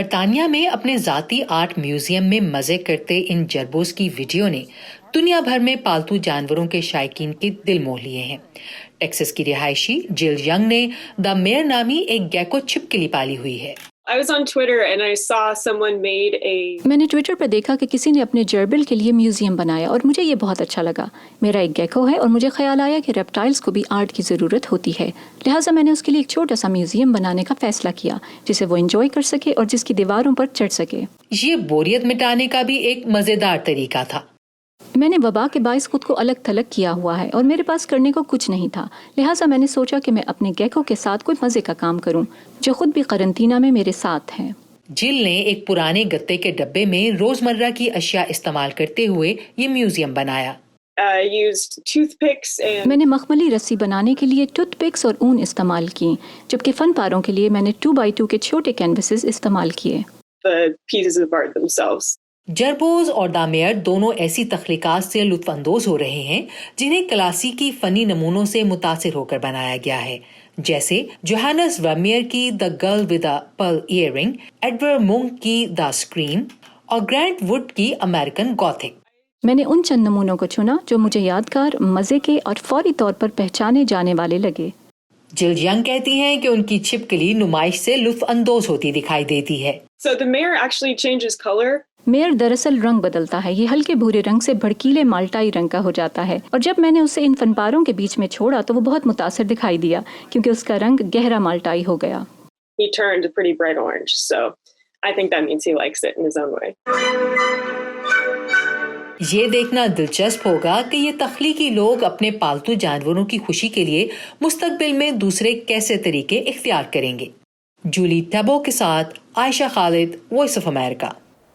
برطانیہ میں اپنے ذاتی آرٹ میوزیم میں مزے کرتے ان جربوز کی ویڈیو نے دنیا بھر میں پالتو جانوروں کے شائقین کے دل موہ لیے ہیں۔ ٹیکساس کی رہائشی جل ینگ نے دا میئر نامی ایک گیکو چھپکلی پالی ہوئی ہے۔ I was on Twitter and I saw someone made a میں نے ٹویٹر پر دیکھا کہ کسی نے اپنے جربل کے لیے میوزیم بنایا اور مجھے یہ بہت اچھا لگا۔ میرا ایک گیکو ہے اور مجھے خیال آیا کہ ریپٹائلز کو بھی آرٹ کی ضرورت ہوتی ہے، لہٰذا میں نے اس کے لیے ایک چھوٹا سا میوزیم بنانے کا فیصلہ کیا جسے وہ انجوائے کر سکے اور جس کی دیواروں پر چڑھ سکے۔ یہ بوریت مٹانے کا بھی ایک مزیدار طریقہ تھا۔ میں نے وبا کے باعث خود کو الگ تھلگ کیا ہوا ہے اور میرے پاس کرنے کو کچھ نہیں تھا، لہٰذا میں نے سوچا کہ میں اپنے گیکو کے ساتھ کوئی مزے کا کام کروں جو خود بھی قرنطینہ میں میرے ساتھ ہیں۔ جل نے ایک پرانے گتے کے ڈبے میں روزمرہ کی اشیاء استعمال کرتے ہوئے یہ میوزیم بنایا۔ used toothpicks and میں نے مخملی رسی بنانے کے لیے ٹوتھ پکس اور اون استعمال کی، جبکہ فن پاروں کے لیے میں نے 2x2 کے چھوٹے کینوسز استعمال کیے۔ the pieces of art themselves. جربوز اور دا میئر دونوں ایسی تخلیقات سے لطف اندوز ہو رہے ہیں جنہیں کلاسیکی فنی نمونوں سے متاثر ہو کر بنایا گیا ہے، جیسے جوہانس ورمیئر کی the girl with a pearl earring, Edvard Munch کی دا اسکریم اور گرانٹ وڈ کی امریکن گوتھک۔ میں نے ان چند نمونوں کو چنا جو مجھے یادگار، مزے کے اور فوری طور پر پہچانے جانے والے لگے۔ جل ینگ کہتی ہیں کہ ان کی چھپکلی نمائش سے لطف اندوز ہوتی دکھائی دیتی ہے۔ So the mayor actually changes color. Mayor دراصل رنگ بدلتا ہے، یہ ہلکے بھورے رنگ سے بھڑکیلے مالٹائی رنگ کا ہو جاتا ہے، اور جب میں نے اسے ان فن پاروں کے بیچ میں چھوڑا تو وہ بہت متاثر دکھائی دیا کیونکہ اس کا رنگ گہرا مالٹائی ہو گیا۔ He turned pretty bright orange. So I think that means he likes it in his own way. یہ دیکھنا دلچسپ ہوگا کہ یہ تخلیقی لوگ اپنے پالتو جانوروں کی خوشی کے لیے مستقبل میں دوسرے کیسے طریقے اختیار کریں گے۔ جولی ٹیبو کے ساتھ عائشہ خالد، وائس آف امریکہ۔